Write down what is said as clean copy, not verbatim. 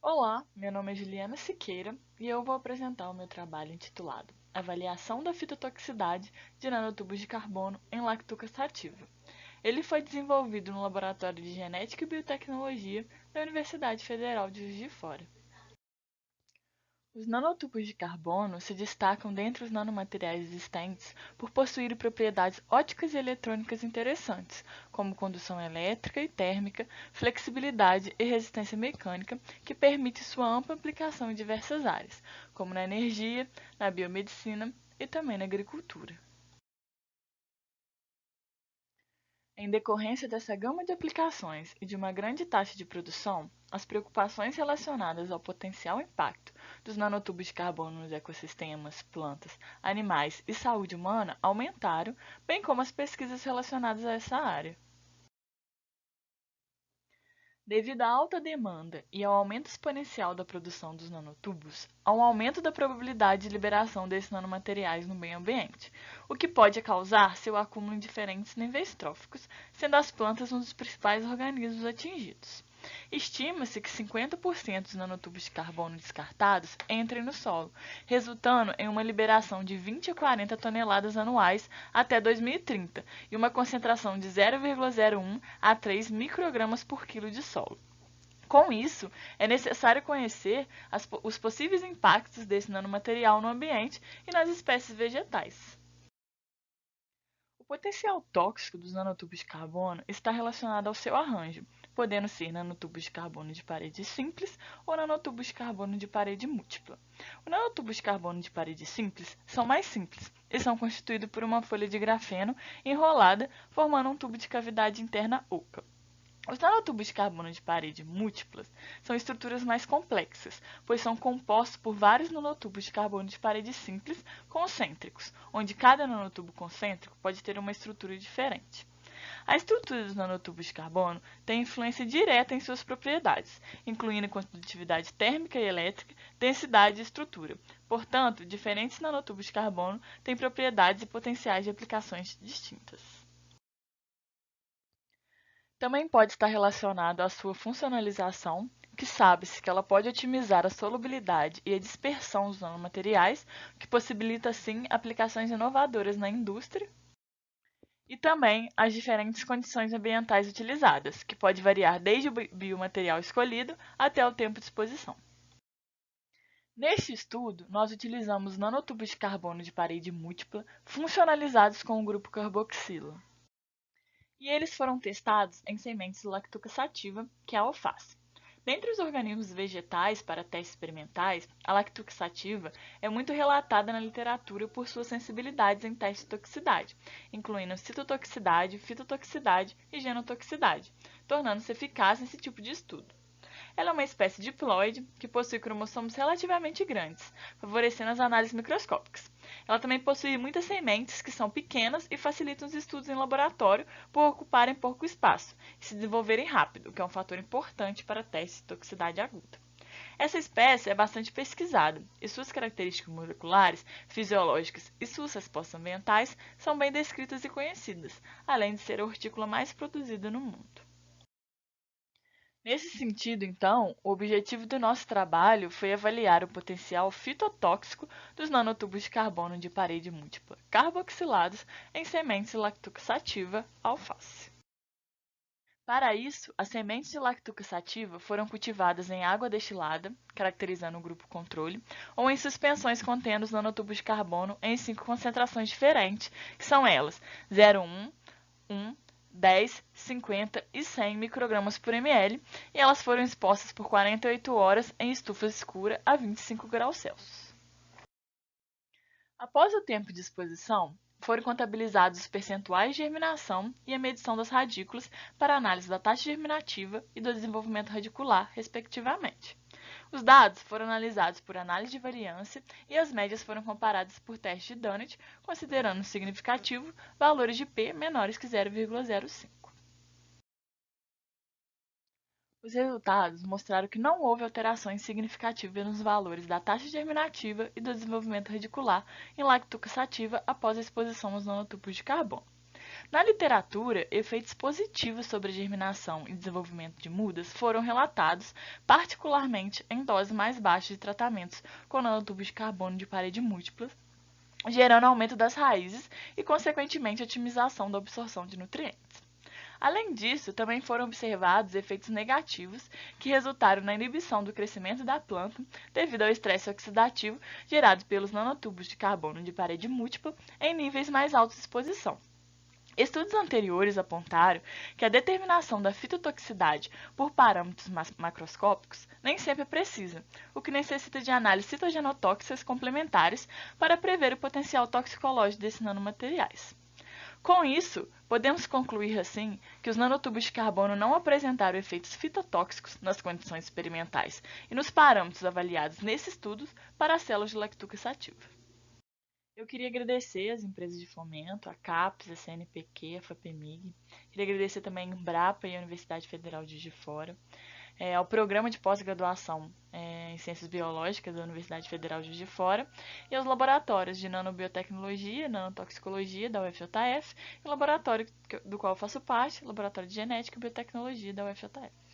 Olá, meu nome é Juliana Siqueira e eu vou apresentar o meu trabalho intitulado Avaliação da fitotoxicidade de nanotubos de carbono em lactuca sativa. Ele foi desenvolvido no Laboratório de Genética e Biotecnologia da Universidade Federal de Juiz de Fora. Os nanotubos de carbono se destacam dentre os nanomateriais existentes por possuir propriedades ópticas e eletrônicas interessantes, como condução elétrica e térmica, flexibilidade e resistência mecânica, que permite sua ampla aplicação em diversas áreas, como na energia, na biomedicina e também na agricultura. Em decorrência dessa gama de aplicações e de uma grande taxa de produção, as preocupações relacionadas ao potencial impacto dos nanotubos de carbono nos ecossistemas, plantas, animais e saúde humana aumentaram, bem como as pesquisas relacionadas a essa área. Devido à alta demanda e ao aumento exponencial da produção dos nanotubos, há um aumento da probabilidade de liberação desses nanomateriais no meio ambiente, o que pode causar seu acúmulo em diferentes níveis tróficos, sendo as plantas um dos principais organismos atingidos. Estima-se que 50% dos nanotubos de carbono descartados entrem no solo, resultando em uma liberação de 20 a 40 toneladas anuais até 2030 e uma concentração de 0,01 a 3 microgramas por quilo de solo. Com isso, é necessário conhecer os possíveis impactos desse nanomaterial no ambiente e nas espécies vegetais. O potencial tóxico dos nanotubos de carbono está relacionado ao seu arranjo, podendo ser nanotubos de carbono de parede simples ou nanotubos de carbono de parede múltipla. Os nanotubos de carbono de parede simples são mais simples e são constituídos por uma folha de grafeno enrolada, formando um tubo de cavidade interna oca. Os nanotubos de carbono de parede múltiplas são estruturas mais complexas, pois são compostos por vários nanotubos de carbono de parede simples concêntricos, onde cada nanotubo concêntrico pode ter uma estrutura diferente. A estrutura dos nanotubos de carbono tem influência direta em suas propriedades, incluindo condutividade térmica e elétrica, densidade e estrutura. Portanto, diferentes nanotubos de carbono têm propriedades e potenciais de aplicações distintas. Também pode estar relacionado à sua funcionalização, que sabe-se que ela pode otimizar a solubilidade e a dispersão dos nanomateriais, o que possibilita, assim, aplicações inovadoras na indústria, e também as diferentes condições ambientais utilizadas, que pode variar desde o biomaterial escolhido até o tempo de exposição. Neste estudo, nós utilizamos nanotubos de carbono de parede múltipla funcionalizados com o grupo carboxila. E eles foram testados em sementes de lactuca sativa, que é a alface. Dentre os organismos vegetais para testes experimentais, a lactuca sativa é muito relatada na literatura por suas sensibilidades em testes de toxicidade, incluindo citotoxicidade, fitotoxicidade e genotoxicidade, tornando-se eficaz nesse tipo de estudo. Ela é uma espécie diploide que possui cromossomos relativamente grandes, favorecendo as análises microscópicas. Ela também possui muitas sementes que são pequenas e facilitam os estudos em laboratório por ocuparem pouco espaço e se desenvolverem rápido, o que é um fator importante para testes de toxicidade aguda. Essa espécie é bastante pesquisada e suas características moleculares, fisiológicas e suas respostas ambientais são bem descritas e conhecidas, além de ser a hortícola mais produzida no mundo. Nesse sentido, então, o objetivo do nosso trabalho foi avaliar o potencial fitotóxico dos nanotubos de carbono de parede múltipla carboxilados em sementes de lactuca sativa alface. Para isso, as sementes de lactuca sativa foram cultivadas em água destilada, caracterizando o grupo controle, ou em suspensões contendo os nanotubos de carbono em 5 concentrações diferentes, que são elas 0,1, 1, 10, 50 e 100 microgramas por ml, e elas foram expostas por 48 horas em estufa escura a 25 graus Celsius. Após o tempo de exposição, foram contabilizados os percentuais de germinação e a medição das radículas para análise da taxa germinativa e do desenvolvimento radicular, respectivamente. Os dados foram analisados por análise de variância e as médias foram comparadas por teste de Dunnett, considerando significativo valores de P menores que 0,05. Os resultados mostraram que não houve alterações significativas nos valores da taxa germinativa e do desenvolvimento radicular em lactuca sativa após a exposição aos nanotubos de carbono. Na literatura, efeitos positivos sobre a germinação e desenvolvimento de mudas foram relatados, particularmente em doses mais baixas de tratamentos com nanotubos de carbono de parede múltiplas, gerando aumento das raízes e, consequentemente, otimização da absorção de nutrientes. Além disso, também foram observados efeitos negativos que resultaram na inibição do crescimento da planta devido ao estresse oxidativo gerado pelos nanotubos de carbono de parede múltipla em níveis mais altos de exposição. Estudos anteriores apontaram que a determinação da fitotoxicidade por parâmetros macroscópicos nem sempre é precisa, o que necessita de análises citogenotóxicas complementares para prever o potencial toxicológico desses nanomateriais. Com isso, podemos concluir assim que os nanotubos de carbono não apresentaram efeitos fitotóxicos nas condições experimentais e nos parâmetros avaliados nesses estudos para as células de lactuca sativa. Eu queria agradecer as empresas de fomento, a CAPES, a CNPq, a FAPEMIG. Queria agradecer também a Embrapa e a Universidade Federal de Juiz de Fora, ao Programa de Pós-Graduação em Ciências Biológicas da Universidade Federal de Juiz de Fora e aos laboratórios de Nanobiotecnologia, Nanotoxicologia da UFJF e o laboratório do qual eu faço parte, o Laboratório de Genética e Biotecnologia da UFJF.